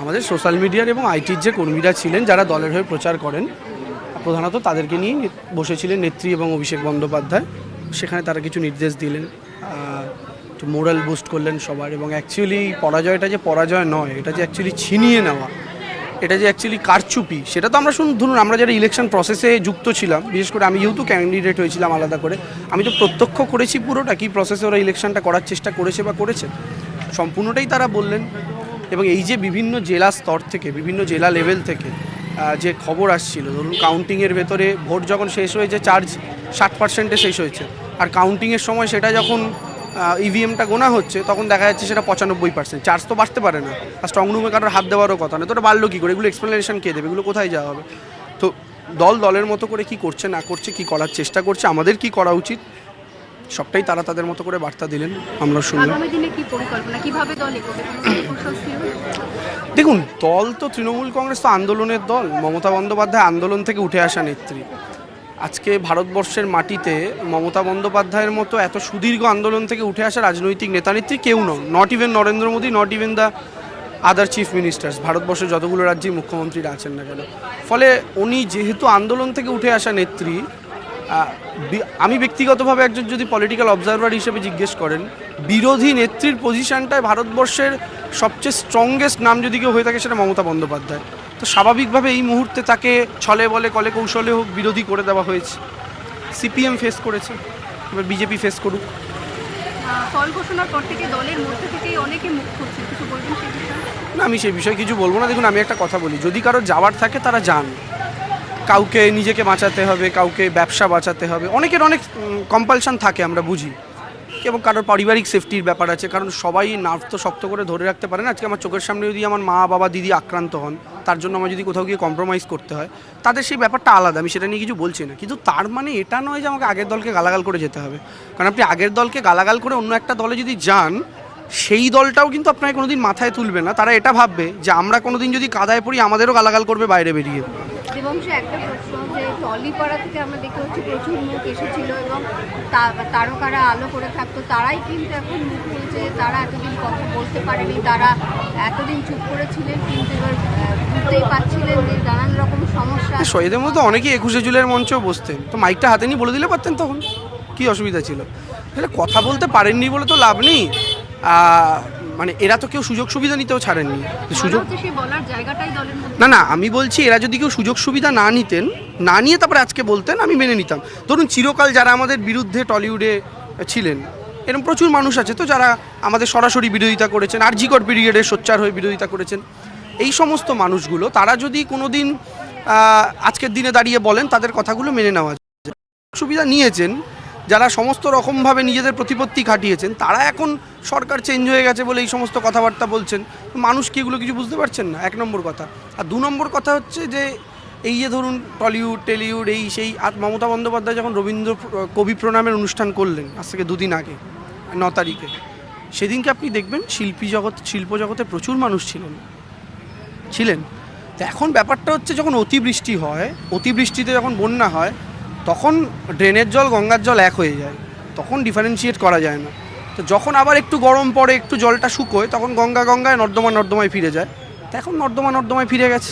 আমাদের সোশ্যাল মিডিয়ার এবং আইটির যে কর্মীরা ছিলেন যারা দলের হয়ে প্রচার করেন, প্রধানত তাদেরকে নিয়ে বসেছিলেন নেত্রী এবং অভিষেক বন্দ্যোপাধ্যায়। সেখানে তারা কিছু নির্দেশ দিলেন, একটু মোরাল বুস্ট করলেন সবার। এবং অ্যাকচুয়ালি পরাজয়টা যে পরাজয় নয়, এটা যে অ্যাকচুয়ালি ছিনিয়ে নেওয়া, এটা যে অ্যাকচুয়ালি কারচুপি, সেটা তো আমরা ধরুন আমরা যারা ইলেকশন প্রসেসে যুক্ত ছিলাম, বিশেষ করে আমি যেহেতু ক্যান্ডিডেট হয়েছিলাম আলাদা করে, আমি তো প্রত্যক্ষ করেছি পুরোটা কী প্রসেসে ওরা ইলেকশনটা করার চেষ্টা করেছে বা করেছে, সম্পূর্ণটাই তারা বললেন। এবং এই যে বিভিন্ন জেলা স্তর থেকে, বিভিন্ন জেলা লেভেল থেকে যে খবর আসছিল, ধরুন কাউন্টিংয়ের ভেতরে ভোট যখন শেষ হয়েছে চার্জ 60%-এ শেষ হয়েছে, আর কাউন্টিংয়ের সময় সেটা যখন ইভিএমটা গোনা হচ্ছে তখন দেখা যাচ্ছে সেটা 95%। চার্জ তো বাড়তে পারে না, আর স্ট্রং রুমে কারোর হাত দেওয়ারও কথা না, তো ওটা বাড়লো কী করে? এগুলো এক্সপ্লেনেশন কে দেবে? এগুলো কোথায় যাওয়া হবে? তো দলের মতো করে কি করছে না করছে, কি করার চেষ্টা করছে, আমাদের কি করা উচিত, সবটাই তারা তাদের মতো করে বার্তা দিলেন, আমরা শুনলাম। দেখুন, দল তো তৃণমূল কংগ্রেস তো আন্দোলনের দল, মমতা বন্দ্যোপাধ্যায় আন্দোলন থেকে উঠে আসা নেত্রী। আজকে ভারতবর্ষের মাটিতে মমতা বন্দ্যোপাধ্যায়ের মতো এত সুদীর্ঘ আন্দোলন থেকে উঠে আসা রাজনৈতিক নেত্রী কেউ নন, not even Narendra Modi, not even the other chief ministers, ভারতবর্ষের যতগুলো রাজ্যের মুখ্যমন্ত্রীরা আছেন না কেন। ফলে উনি যেহেতু আন্দোলন থেকে উঠে আসা নেত্রী, আমি ব্যক্তিগতভাবে একজন যদি পলিটিক্যাল অবজারভার হিসেবে জিজ্ঞেস করেন, বিরোধী নেত্রীর পজিশনটায় ভারতবর্ষের সবচেয়ে স্ট্রংগেস্ট নাম যদি কেউ হয়ে থাকে সেটা মমতা বন্দ্যোপাধ্যায়। তো স্বাভাবিকভাবে এই মুহূর্তে তাকে ছলে বলে কলে কৌশলে হোক বিরোধী করে দেওয়া হয়েছে। সিপিএম ফেস করেছে, এবার বিজেপি ফেস করুক। ফল ঘোষণার পর থেকে দলের মধ্যে থেকে অনেকে মুখ খুলছে, কিছু বলবেন সেই বিষয়ে? না, আমি সেই বিষয়ে কিছু বলবো না। দেখুন, আমি একটা কথা বলি, যদি কারো যাওয়ার থাকে তারা যান। কাউকে নিজেকে বাঁচাতে হবে, কাউকে ব্যবসা বাঁচাতে হবে, অনেকের অনেক কম্পালশন থাকে, আমরা বুঝি। এবং কারোর পারিবারিক সেফটির ব্যাপার আছে, কারণ সবাই নার্ভ তো শক্ত করে ধরে রাখতে পারে না। আজকে আমার চোখের সামনে যদি আমার মা বাবা দিদি আক্রান্ত হন, তার জন্য আমার যদি কোথাও গিয়ে কম্প্রোমাইজ করতে হয়, তাদের সেই ব্যাপারটা আলাদা, আমি সেটা নিয়ে কিছু বলছি না। কিন্তু তার মানে এটা নয় যে আমাকে আগের দলকে গালাগাল করে যেতে হবে। কারণ আপনি আগের দলকে গালাগাল করে অন্য একটা দলে যদি যান, সেই দলটাও কিন্তু আপনাকে কোনোদিন মাথায় তুলবে না। তারা এটা ভাববে যে আমরা কোনোদিন যদি কাদায় পড়ি আমাদেরও গালাগাল করবে বাইরে বেরিয়ে। দেবাংশু, একটা প্রশ্ন, যে টলিপাড়া থেকে আমরা দেখতে পাচ্ছি প্রচুর মুখ এসেছিল এবং তারকারা আলো করে থাকতো, তারাই কিন্তু এখন মুখ খুলছে। তারা এতদিন কথা বলতে পারেনি, তারা এতদিন চুপ করেছিলেন, কিন্তু এবার বুঝতেই পারছিলেন যে নানান রকম সমস্যা। শহীদের মতো অনেকেই 21শে জুলাইয়ের মঞ্চেও বসতেন, তো মাইকটা হাতে নিয়ে বলে দিলে পারতেন, তখন কি অসুবিধা ছিল? তাহলে কথা বলতে পারেননি বলে তো লাভ নেই। মানে এরা তো কেউ সুযোগ সুবিধা নিতেও ছাড়েননি। সুযোগ না, আমি বলছি এরা যদি কেউ সুযোগ সুবিধা না নিতেন, না নিয়ে তারপরে আজকে বলতেন, আমি মেনে নিতাম। ধরুন চিরকাল যারা আমাদের বিরুদ্ধে টলিউডে ছিলেন, এরকম প্রচুর মানুষ আছে তো যারা আমাদের সরাসরি বিরোধিতা করেছেন, আরজিকর পিরিয়ডে সোচ্চার হয়ে বিরোধিতা করেছেন। এই সমস্ত মানুষগুলো তারা যদি কোনো দিন আজকের দিনে দাঁড়িয়ে বলেন, তাদের কথাগুলো মেনে নেওয়া যায়। সুবিধা নিয়েছেন যারা সমস্ত রকমভাবে নিজেদের প্রতিপত্তি খাটিয়েছেন, তারা এখন সরকার চেঞ্জ হয়ে গেছে বলে এই সমস্ত কথাবার্তা বলছেন। মানুষ কি এগুলো কিছু বুঝতে পারছেন না? 1 নম্বর কথা। আর 2 নম্বর কথা হচ্ছে যে এই যে ধরুন টলিউড টেলিউড এই সেই, আর মমতা বন্দ্যোপাধ্যায় যখন রবীন্দ্র কবি প্রণামের অনুষ্ঠান করলেন আজ থেকে 2 দিন আগে 9 তারিখে, সেদিনকে আপনি দেখবেন শিল্প জগতে প্রচুর মানুষ ছিলেন। তো এখন ব্যাপারটা হচ্ছে যখন অতিবৃষ্টি হয়, অতিবৃষ্টিতে যখন বন্যা হয়, তখন ড্রেনের জল গঙ্গার জল এক হয়ে যায়, তখন ডিফারেন্সিয়েট করা যায় না। তো যখন আবার একটু গরম পড়ে, একটু জলটা শুকোয়, তখন গঙ্গায় নর্দমায় ফিরে যায়। তো এখন নর্দমায় ফিরে গেছে।